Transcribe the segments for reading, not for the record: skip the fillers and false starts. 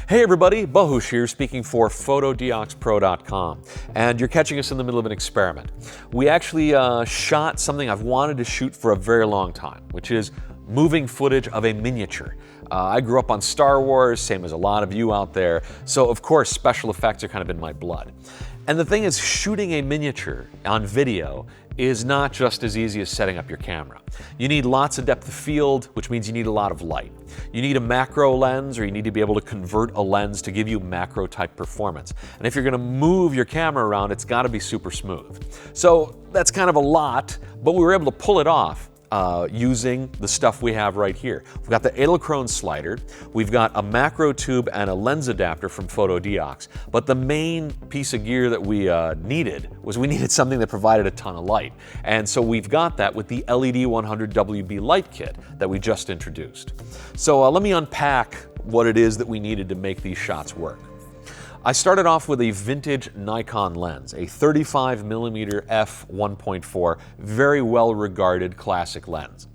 Hey everybody, Bohus here speaking for Fotodioxpro.com, and you're catching us in the middle of an experiment. We actually shot something I've wanted to shoot for a very long time, which is moving footage of a miniature. I grew up on Star Wars, same as a lot of you out there, so of course special effects are kind of in my blood. And the thing is, shooting a miniature on video is not just as easy as setting up your camera. You need lots of depth of field, which means you need a lot of light. You need a macro lens, or you need to be able to convert a lens to give you macro type performance. And if you're gonna move your camera around, it's gotta be super smooth. So that's kind of a lot, but we were able to pull it off using the stuff we have right here. We've got the Edelkrone slider, we've got a macro tube and a lens adapter from Fotodiox, but the main piece of gear that we needed something that provided a ton of light. And so we've got that with the LED100WB light kit that we just introduced. So let me unpack what it is that we needed to make these shots work. I started off with a vintage Nikon lens, a 35mm f1.4, very well-regarded classic lens.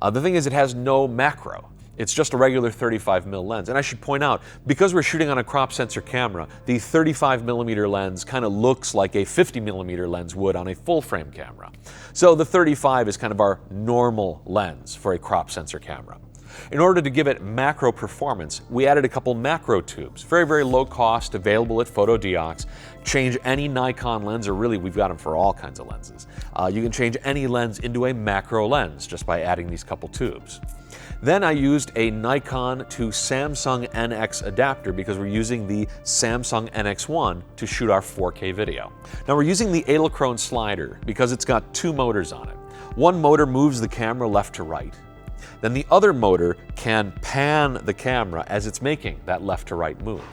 The thing is, it has no macro. It's just a regular 35mm lens. And I should point out, because we're shooting on a crop sensor camera, the 35mm lens kind of looks like a 50mm lens would on a full-frame camera. So the 35 is kind of our normal lens for a crop sensor camera. In order to give it macro performance, we added a couple macro tubes. Very, very low cost, available at Fotodiox. Change any Nikon lens, or really we've got them for all kinds of lenses. You can change any lens into a macro lens just by adding these couple tubes. Then I used a Nikon to Samsung NX adapter because we're using the Samsung NX1 to shoot our 4K video. Now we're using the Edelkrone slider because it's got two motors on it. One motor moves the camera left to right. Then the other motor can pan the camera as it's making that left to right move.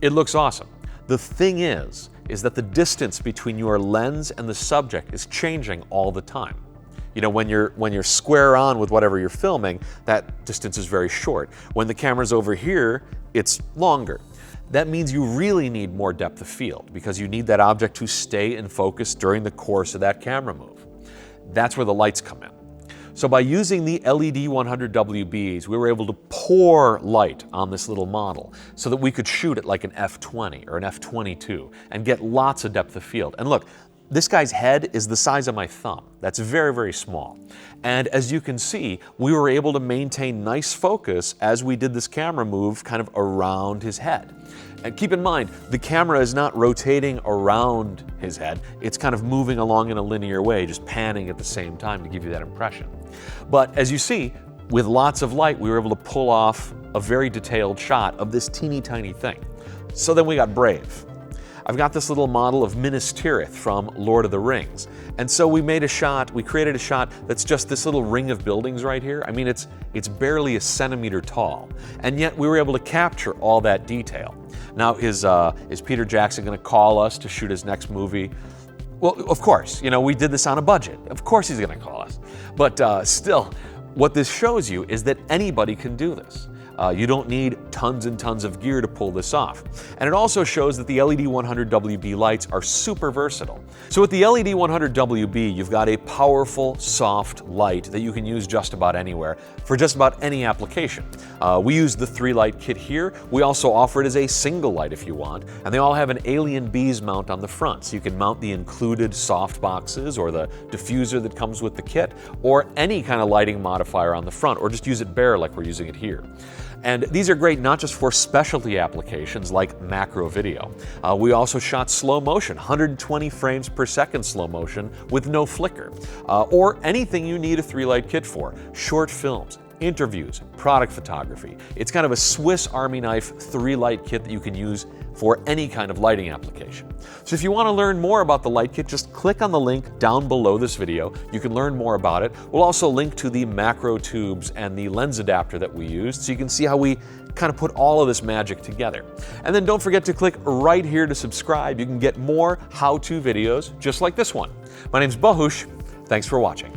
It looks awesome. The thing is that the distance between your lens and the subject is changing all the time. You know, when you're square on with whatever you're filming, that distance is very short. When the camera's over here, it's longer. That means you really need more depth of field because you need that object to stay in focus during the course of that camera move. That's where the lights come in. So by using the LED100WBs, we were able to pour light on this little model so that we could shoot it like an f20 or an f22 and get lots of depth of field. And look, this guy's head is the size of my thumb. That's very, very small. And as you can see, we were able to maintain nice focus as we did this camera move kind of around his head. And keep in mind, the camera is not rotating around his head. It's kind of moving along in a linear way, just panning at the same time to give you that impression. But as you see, with lots of light, we were able to pull off a very detailed shot of this teeny tiny thing. So then we got brave. I've got this little model of Minas Tirith from Lord of the Rings. And so we created a shot that's just this little ring of buildings right here. I mean, it's barely a centimeter tall. And yet we were able to capture all that detail. Now, is Peter Jackson gonna call us to shoot his next movie? Well, of course, you know, we did this on a budget. Of course he's gonna call us. But still, what this shows you is that anybody can do this. You don't need tons and tons of gear to pull this off. And it also shows that the LED100WB lights are super versatile. So with the LED100WB, you've got a powerful, soft light that you can use just about anywhere for just about any application. We use the 3-light kit here. We also offer it as a single light if you want. And they all have an Alien Bees mount on the front. So you can mount the included soft boxes or the diffuser that comes with the kit, or any kind of lighting modifier on the front, or just use it bare like we're using it here. And these are great not just for specialty applications like macro video. We also shot slow motion, 120 frames per second slow motion with no flicker, or anything you need a 3-light kit for. Short films, interviews, product photography. It's kind of a Swiss Army knife 3-light kit that you can use for any kind of lighting application. So if you want to learn more about the light kit, just click on the link down below this video. You can learn more about it. We'll also link to the macro tubes and the lens adapter that we used so you can see how we kind of put all of this magic together. And then don't forget to click right here to subscribe. You can get more how-to videos just like this one. My name's Bohus. Thanks for watching.